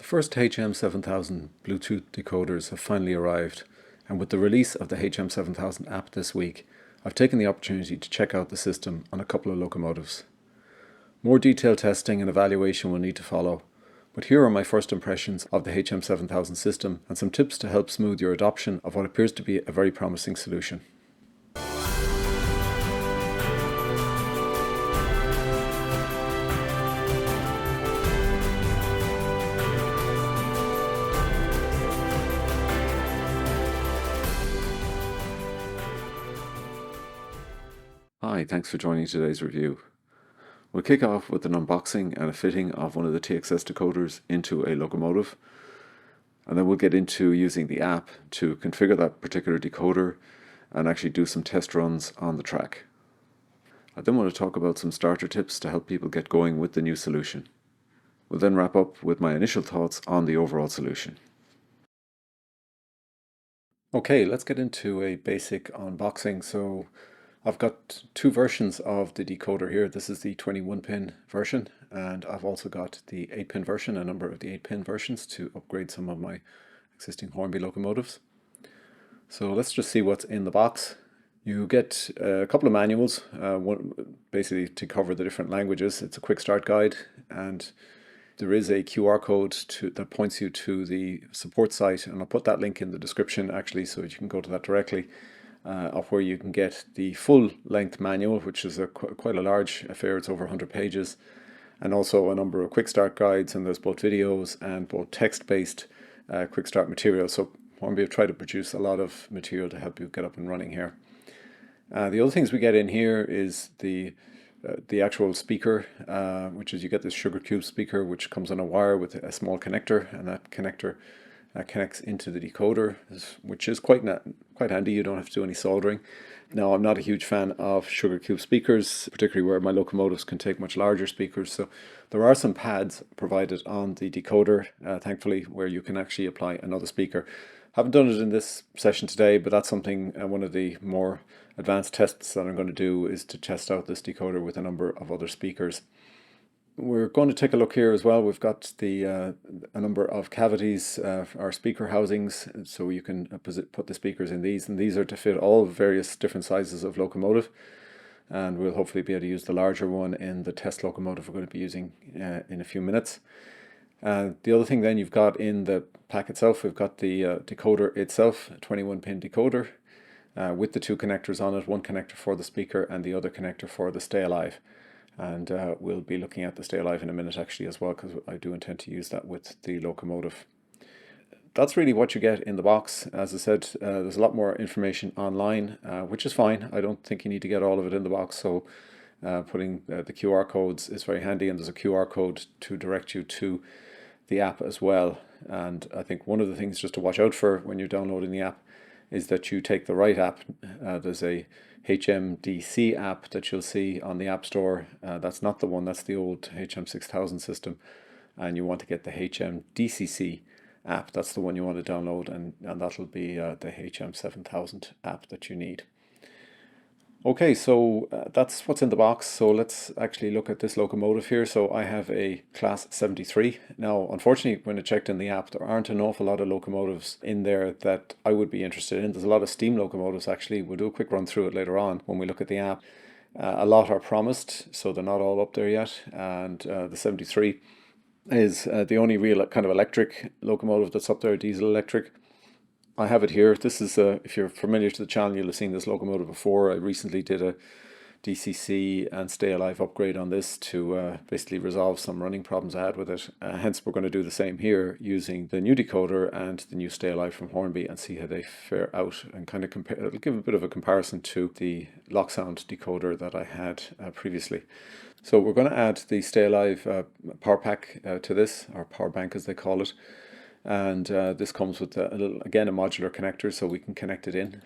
The first HM7000 Bluetooth decoders have finally arrived, and with the release of the HM7000 app this week, I've taken the opportunity to check out the system on a couple of locomotives. More detailed testing and evaluation will need to follow, but here are my first impressions of the HM7000 system and some tips to help smooth your adoption of what appears to be a very promising solution. Hi, thanks for joining today's review. We'll kick off with an unboxing and a fitting of one of the TXS decoders into a locomotive, and then we'll get into using the app to configure that particular decoder and actually do some test runs on the track. I then want to talk about some starter tips to help people get going with the new solution. We'll then wrap up with my initial thoughts on the overall solution. Okay, let's get into a basic unboxing. So I've got two versions of the decoder here. This is the 21-pin version, and I've also got the 8-pin version, a number of the 8-pin versions to upgrade some of my existing Hornby locomotives. So let's just see what's in the box. You get a couple of manuals, one basically to cover the different languages. It's a quick start guide, and there is a QR code that points you to the support site, and I'll put that link in the description actually so that you can go to that directly. Of where you can get the full-length manual, which is quite a large affair. It's over 100 pages, and also a number of quick start guides, and there's both videos and both text-based quick start material. So Hornby have tried to produce a lot of material to help you get up and running here. The other things we get in here is the actual speaker, which is you get this sugar cube speaker which comes on a wire with a small connector, and that connector connects into the decoder, which is quite handy. You don't have to do any soldering. Now, I'm not a huge fan of sugar cube speakers, particularly where my locomotives can take much larger speakers. So there are some pads provided on the decoder, thankfully, where you can actually apply another speaker. Haven't done it in this session today, but that's something, one of the more advanced tests that I'm going to do is to test out this decoder with a number of other speakers. We're going to take a look here as well. We've got a number of cavities, our speaker housings, so you can put the speakers in these, and these are to fit all various different sizes of locomotive, and we'll hopefully be able to use the larger one in the test locomotive we're going to be using in a few minutes. The other thing then you've got in the pack itself, we've got the decoder itself, a 21-pin decoder with the two connectors on it, one connector for the speaker and the other connector for the stay alive. And we'll be looking at the stay alive in a minute actually as well, because I do intend to use that with the locomotive. That's really what you get in the box. As I said, there's a lot more information online, which is fine. I don't think you need to get all of it in the box, so putting the QR codes is very handy, and there's a QR code to direct you to the app as well. And I think one of the things just to watch out for when you're downloading the app is that you take the right app. There's a HMDC app that you'll see on the App Store. That's not the one, that's the old HM6000 system. And you want to get the HMDCC app. That's the one you want to download, and that'll be the HM7000 app that you need. Okay, so that's what's in the box. So let's actually look at this locomotive here. So I have a class 73. Now, unfortunately, when I checked in the app, there aren't an awful lot of locomotives in there that I would be interested in. There's a lot of steam locomotives actually. We'll do a quick run through it later on when we look at the app. A lot are promised, so they're not all up there yet. And the 73 is the only real kind of electric locomotive that's up there, diesel electric. I have it here. This is, if you're familiar to the channel, you'll have seen this locomotive before. I recently did a DCC and stay alive upgrade on this to basically resolve some running problems I had with it. Hence, we're going to do the same here using the new decoder and the new stay alive from Hornby and see how they fare out, and kind of compare. It'll give a bit of a comparison to the lock sound decoder that I had previously. So we're going to add the stay alive power pack to this, or power bank as they call it. And this comes with a modular connector, so we can connect it in,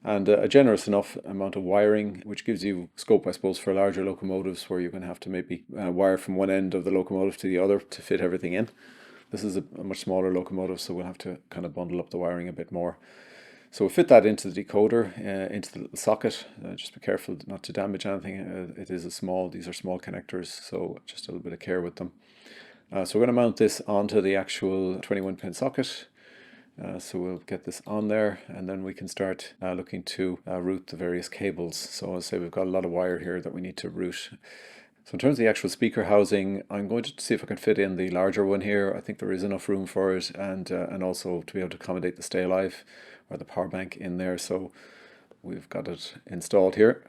and a generous enough amount of wiring, which gives you scope, I suppose, for larger locomotives where you're going to have to maybe wire from one end of the locomotive to the other to fit everything in. This is a much smaller locomotive, so we'll have to kind of bundle up the wiring a bit more. So we'll fit that into the decoder, into the little socket. Just be careful not to damage anything. These are small connectors, so just a little bit of care with them. So we're going to mount this onto the actual 21 pin socket. So we'll get this on there, and then we can start looking to route the various cables. So I'll say we've got a lot of wire here that we need to route. So in terms of the actual speaker housing, I'm going to see if I can fit in the larger one here. I think there is enough room for it, and also to be able to accommodate the Stay Alive or the power bank in there. So we've got it installed here.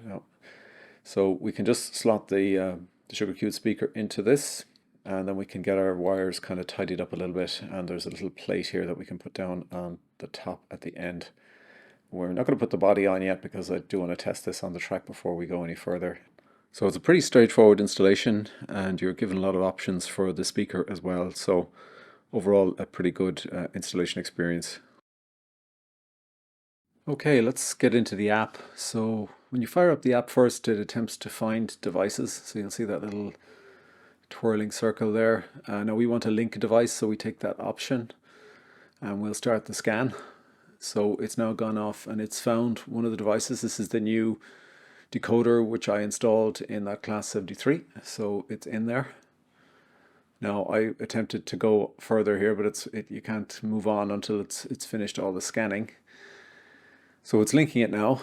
So we can just slot the Sugar Cube speaker into this, and then we can get our wires kind of tidied up a little bit, and there's a little plate here that we can put down on the top at the end. We're not going to put the body on yet because I do want to test this on the track before we go any further. So it's a pretty straightforward installation, and you're given a lot of options for the speaker as well. So overall, a pretty good installation experience. Okay, let's get into the app. So when you fire up the app first, it attempts to find devices. So you'll see that little twirling circle there. Now we want to link a device, so we take that option and we'll start the scan. So it's now gone off and it's found one of the devices. This is the new decoder which I installed in that class 73, so it's in there. Now I attempted to go further here, but you can't move on until it's finished all the scanning. So it's linking it now,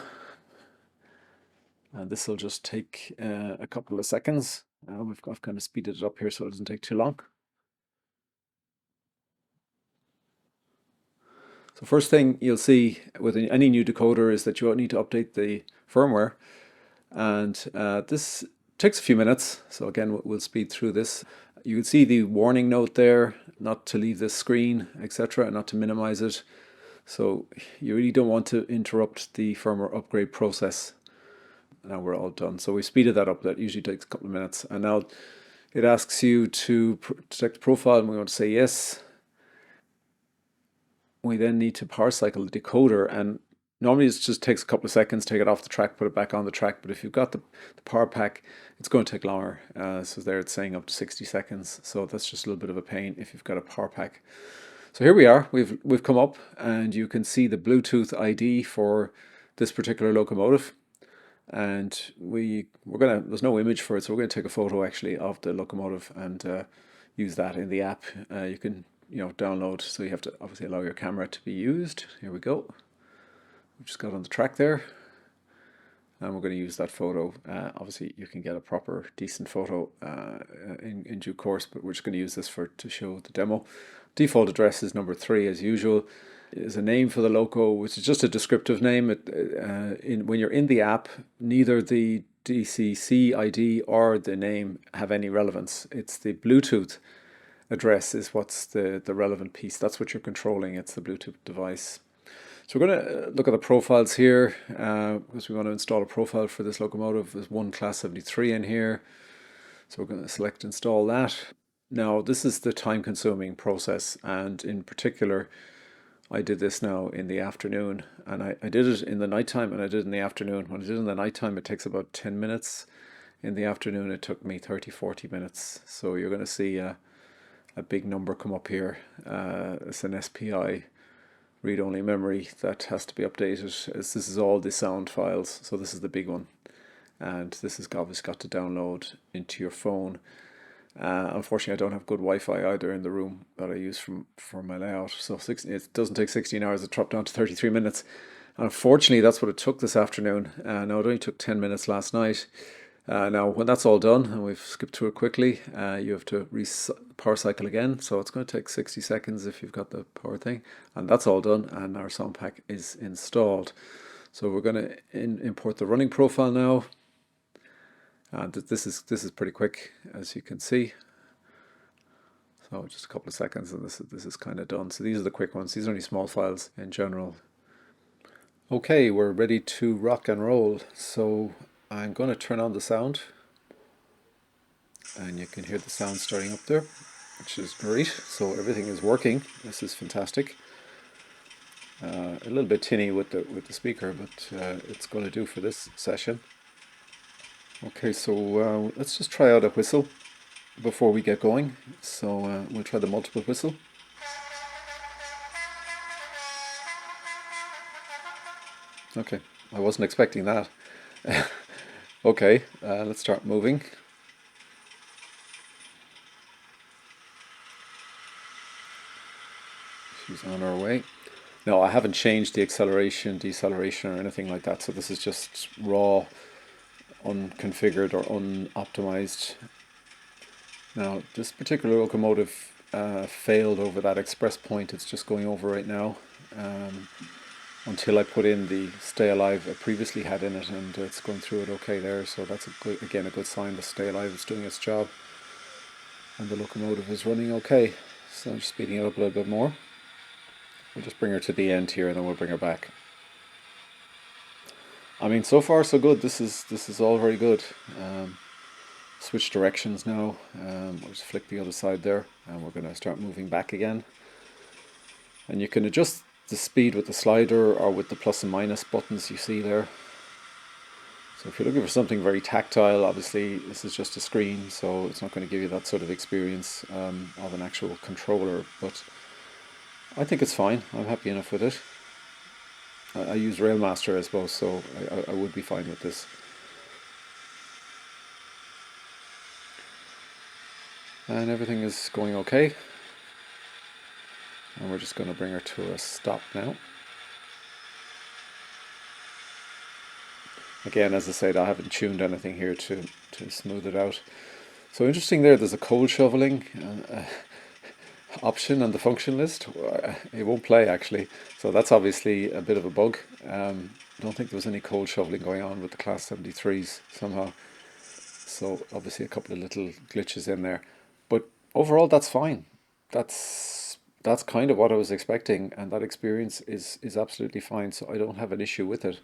and this will just take a couple of seconds. I've kind of speeded it up here so it doesn't take too long. So first thing you'll see with any new decoder is that you need to update the firmware, and this takes a few minutes. So again, we'll speed through this. You can see the warning note there, not to leave this screen, etc., and not to minimize it. So you really don't want to interrupt the firmware upgrade process. Now we're all done. So we speeded that up. That usually takes a couple of minutes. And now it asks you to select the profile, and we want to say yes. We then need to power cycle the decoder, and normally it just takes a couple of seconds, take it off the track, put it back on the track, but if you've got the power pack, it's going to take longer. So there it's saying up to 60 seconds, so that's just a little bit of a pain if you've got a power pack. So here we are, we've come up, and you can see the Bluetooth ID for this particular locomotive, and there's no image for it, so we're going to take a photo actually of the locomotive and use that in the app. You can download, so you have to obviously allow your camera to be used. Here we go. We've just got on the track there, and we're going to use that photo. Obviously you can get a proper decent photo in due course, but we're just going to use this to show the demo. Default address is number 3 as usual. Is a name for the loco, which is just a descriptive name. When you're in the app, neither the DCC ID or the name have any relevance. It's the Bluetooth address is what's the relevant piece. That's what you're controlling. It's the Bluetooth device. So we're going to look at the profiles here because we want to install a profile for this locomotive. There's one class 73 in here. So we're going to select install that. Now this is the time consuming process, and in particular I did this now in the afternoon, and I did it in the nighttime and I did it in the afternoon. When I did it in the nighttime, it takes about 10 minutes. In the afternoon it took me 30-40 minutes. So you're going to see a big number come up here. It's an SPI read-only memory that has to be updated, as this is all the sound files. So this is the big one, and this has obviously got to download into your phone. Unfortunately, I don't have good Wi-Fi either in the room that I use for my layout, so it doesn't take 16 hours. It dropped down to 33 minutes. And unfortunately, that's what it took this afternoon. Now, it only took 10 minutes last night. Now, when that's all done, and we've skipped through it quickly, you have to power cycle again. So it's going to take 60 seconds if you've got the power thing. And that's all done, and our sound pack is installed. So we're going to import the running profile now. This is pretty quick, as you can see. So just a couple of seconds, and this is kind of done. So these are the quick ones. These are only small files in general. Okay, we're ready to rock and roll. So I'm going to turn on the sound, and you can hear the sound starting up there, which is great. So everything is working. This is fantastic. A little bit tinny with the speaker, but it's going to do for this session. Okay, so let's just try out a whistle before we get going. So we'll try the multiple whistle. Okay, I wasn't expecting that. Okay, let's start moving. She's on her way. Now, I haven't changed the acceleration, deceleration, or anything like that, so this is just raw, unconfigured or unoptimized. Now, this particular locomotive failed over that express point it's just going over right now, until I put in the stay alive I previously had in it, and it's going through it okay there, so that's again a good sign. The stay alive is doing its job and the locomotive is running okay. So I'm just speeding it up a little bit more. We'll just bring her to the end here and then we'll bring her back. I mean, so far so good. This is all very good. Switch directions now. We'll just flick the other side there and we're going to start moving back again. And you can adjust the speed with the slider or with the plus and minus buttons you see there. So if you're looking for something very tactile, obviously this is just a screen, so it's not going to give you that sort of experience of an actual controller, but I think it's fine. I'm happy enough with it. I use Railmaster, I suppose, so I would be fine with this. And everything is going okay. And we're just going to bring her to a stop now. Again, as I said, I haven't tuned anything here to smooth it out. So interesting there's a cold shoveling option on the function list. It won't play actually, so that's obviously a bit of a bug. I don't think there was any cold shoveling going on with the Class 73s somehow. So obviously a couple of little glitches in there. But overall that's fine. That's kind of what I was expecting, and that experience is absolutely fine, so I don't have an issue with it.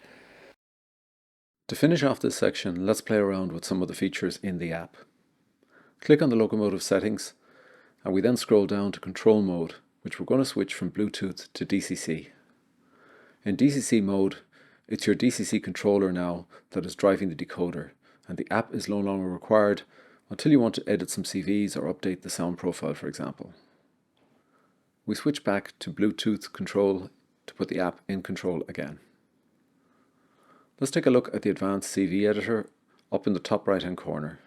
To finish off this section, let's play around with some of the features in the app. Click on the locomotive settings, and we then scroll down to control mode, which we're going to switch from Bluetooth to DCC. In DCC mode, it's your DCC controller now that is driving the decoder, and the app is no longer required until you want to edit some CVs or update the sound profile, for example. We switch back to Bluetooth control to put the app in control again. Let's take a look at the advanced CV editor up in the top right hand corner.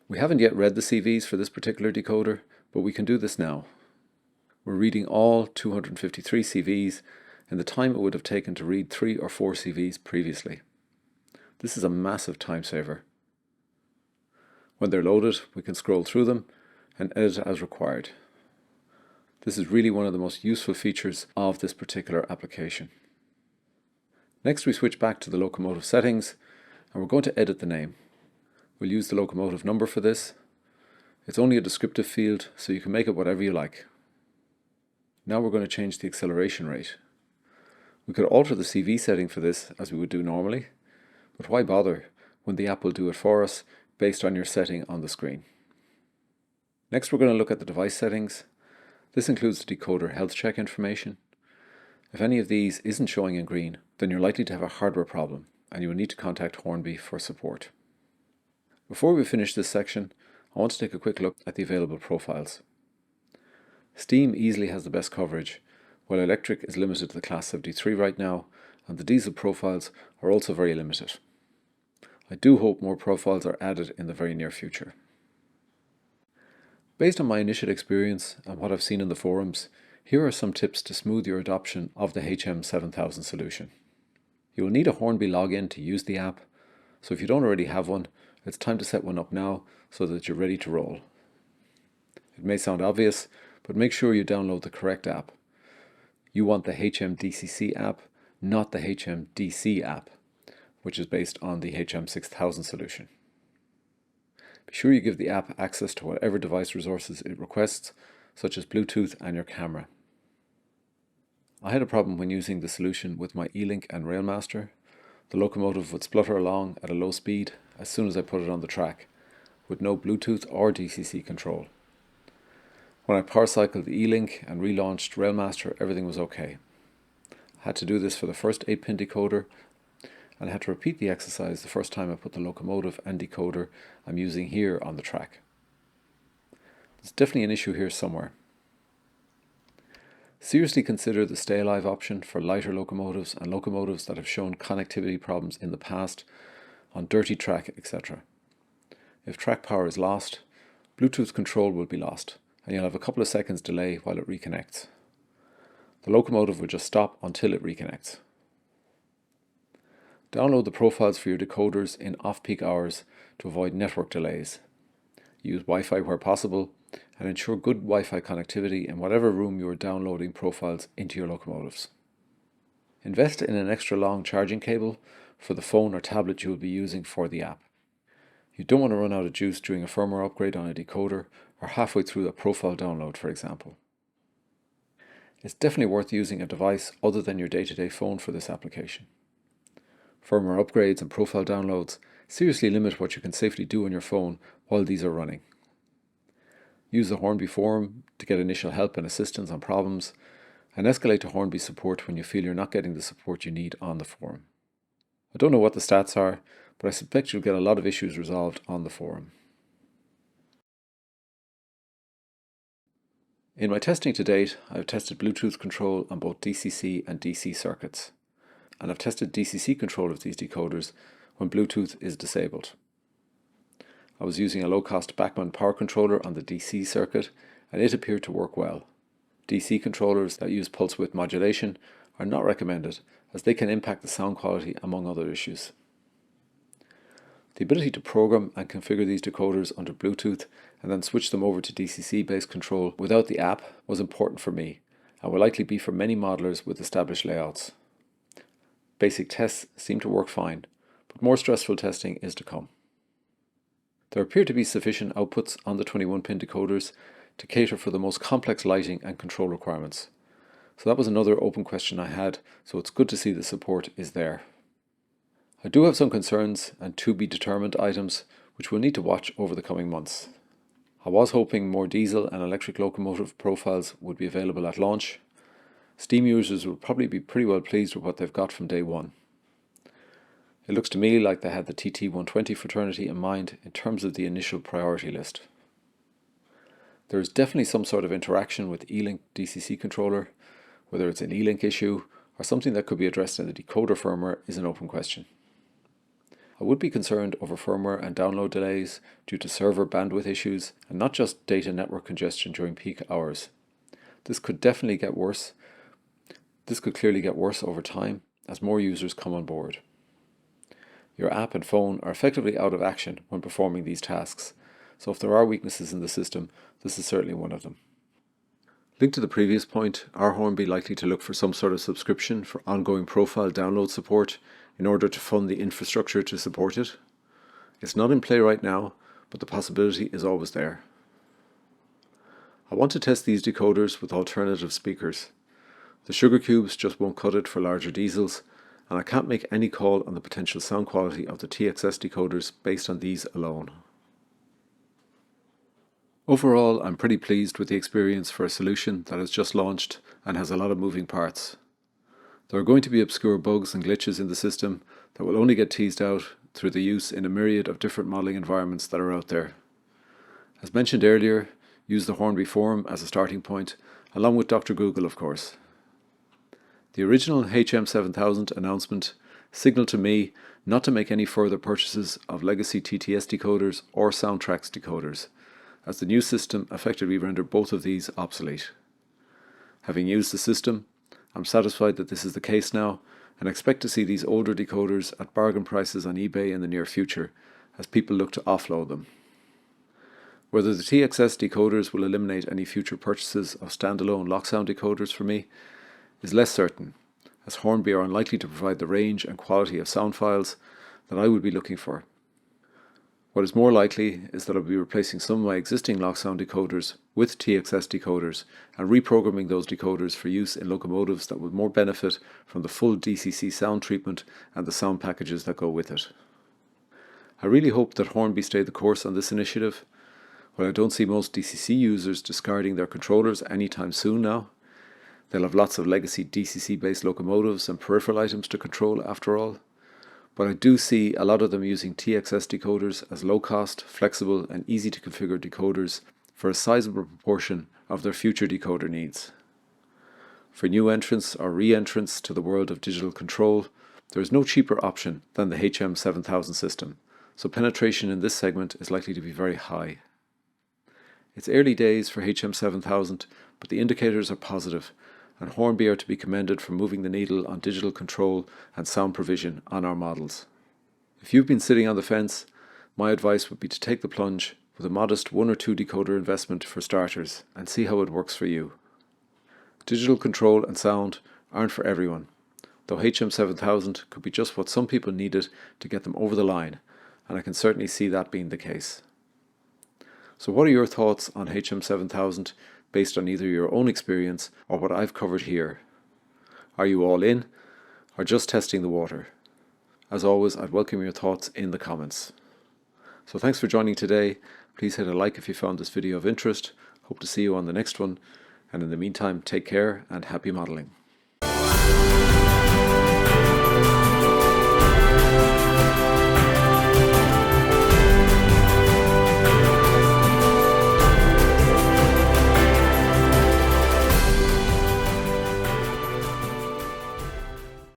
We haven't yet read the CVs for this particular decoder, but we can do this now. We're reading all 253 CVs in the time it would have taken to read 3 or 4 CVs previously. This is a massive time saver. When they're loaded, we can scroll through them and edit as required. This is really one of the most useful features of this particular application. Next, we switch back to the locomotive settings and we're going to edit the name. We'll use the locomotive number for this. It's only a descriptive field, so you can make it whatever you like. Now we're going to change the acceleration rate. We could alter the CV setting for this as we would do normally, but why bother when the app will do it for us based on your setting on the screen. Next, we're going to look at the device settings. This includes the decoder health check information. If any of these isn't showing in green, then you're likely to have a hardware problem and you will need to contact Hornby for support. Before we finish this section, I want to take a quick look at the available profiles. Steam easily has the best coverage, while electric is limited to the Class 73 right now, and the diesel profiles are also very limited. I do hope more profiles are added in the very near future. Based on my initial experience and what I've seen in the forums, here are some tips to smooth your adoption of the HM7000 solution. You will need a Hornby login to use the app, so if you don't already have one, it's time to set one up now so that you're ready to roll. It may sound obvious, but make sure you download the correct app. You want the HMDCC app, not the HMDC app, which is based on the HM6000 solution. Be sure you give the app access to whatever device resources it requests, such as Bluetooth and your camera. I had a problem when using the solution with my E-Link and Railmaster. The locomotive would splutter along at a low speed as soon as I put it on the track, with no Bluetooth or DCC control. When I power cycled the E-Link and relaunched Railmaster, everything was okay. I had to do this for the first 8-pin decoder, and I had to repeat the exercise the first time I put the locomotive and decoder I'm using here on the track. There's definitely an issue here somewhere. Seriously consider the stay alive option for lighter locomotives and locomotives that have shown connectivity problems in the past on dirty track, etc. If track power is lost, Bluetooth control will be lost, and you'll have a couple of seconds delay while it reconnects. The locomotive will just stop until it reconnects. Download the profiles for your decoders in off-peak hours to avoid network delays. Use Wi-Fi where possible and ensure good Wi-Fi connectivity in whatever room you are downloading profiles into your locomotives. Invest in an extra long charging cable for the phone or tablet you will be using for the app. You don't want to run out of juice during a firmware upgrade on a decoder or halfway through a profile download, for example. It's definitely worth using a device other than your day-to-day phone for this application. Firmware upgrades and profile downloads seriously limit what you can safely do on your phone while these are running. Use the Hornby forum to get initial help and assistance on problems, and escalate to Hornby support when you feel you're not getting the support you need on the forum. I don't know what the stats are, but I suspect you'll get a lot of issues resolved on the forum. In my testing to date, I've tested Bluetooth control on both DCC and DC circuits, and I've tested DCC control of these decoders when Bluetooth is disabled. I was using a low-cost Bachmann power controller on the DC circuit, and it appeared to work well. DC controllers that use pulse width modulation are not recommended, as they can impact the sound quality among other issues. The ability to program and configure these decoders under Bluetooth and then switch them over to DCC-based control without the app was important for me, and will likely be for many modelers with established layouts. Basic tests seem to work fine, but more stressful testing is to come. There appear to be sufficient outputs on the 21-pin decoders to cater for the most complex lighting and control requirements. So that was another open question I had, so it's good to see the support is there. I do have some concerns and to be determined items which we'll need to watch over the coming months. I was hoping more diesel and electric locomotive profiles would be available at launch. Steam users will probably be pretty well pleased with what they've got from day one. It looks to me like they had the TT120 fraternity in mind in terms of the initial priority list. There is definitely some sort of interaction with E-Link DCC controller. Whether it's an E-Link issue or something that could be addressed in the decoder firmware is an open question. I would be concerned over firmware and download delays due to server bandwidth issues and not just data network congestion during peak hours. This could definitely get worse. This could clearly get worse over time as more users come on board. Your app and phone are effectively out of action when performing these tasks, so if there are weaknesses in the system, this is certainly one of them. Linked to the previous point, are Hornby likely to look for some sort of subscription for ongoing profile download support in order to fund the infrastructure to support it? It's not in play right now, but the possibility is always there. I want to test these decoders with alternative speakers. The sugar cubes just won't cut it for larger diesels, and I can't make any call on the potential sound quality of the TXS decoders based on these alone. Overall, I'm pretty pleased with the experience for a solution that has just launched and has a lot of moving parts. There are going to be obscure bugs and glitches in the system that will only get teased out through the use in a myriad of different modeling environments that are out there. As mentioned earlier, use the Hornby forum as a starting point, along with Dr. Google, of course. The original HM7000 announcement signaled to me not to make any further purchases of legacy TTS decoders or Soundtrax decoders, as the new system effectively rendered both of these obsolete. Having used the system, I'm satisfied that this is the case now, and expect to see these older decoders at bargain prices on eBay in the near future, as people look to offload them. Whether the TXS decoders will eliminate any future purchases of standalone locksound decoders for me is less certain, as Hornby are unlikely to provide the range and quality of sound files that I would be looking for. What is more likely is that I'll be replacing some of my existing locksound decoders with TXS decoders and reprogramming those decoders for use in locomotives that would more benefit from the full DCC sound treatment and the sound packages that go with it. I really hope that Hornby stay the course on this initiative. While I don't see most DCC users discarding their controllers anytime soon now, they'll have lots of legacy DCC-based locomotives and peripheral items to control after all. But I do see a lot of them using TXS decoders as low-cost, flexible and easy to configure decoders for a sizable proportion of their future decoder needs. For new entrants or re-entrants to the world of digital control, there is no cheaper option than the HM7000 system, so penetration in this segment is likely to be very high. It's early days for HM7000, but the indicators are positive, and Hornby are to be commended for moving the needle on digital control and sound provision on our models. If you've been sitting on the fence, my advice would be to take the plunge with a modest 1 or 2 decoder investment for starters and see how it works for you. Digital control and sound aren't for everyone, though HM7000 could be just what some people needed to get them over the line, and I can certainly see that being the case. So what are your thoughts on HM7000 based on either your own experience or what I've covered here? Are you all in or just testing the water? As always, I'd welcome your thoughts in the comments. So thanks for joining today. Please hit a like if you found this video of interest. Hope to see you on the next one. And in the meantime, take care and happy modeling.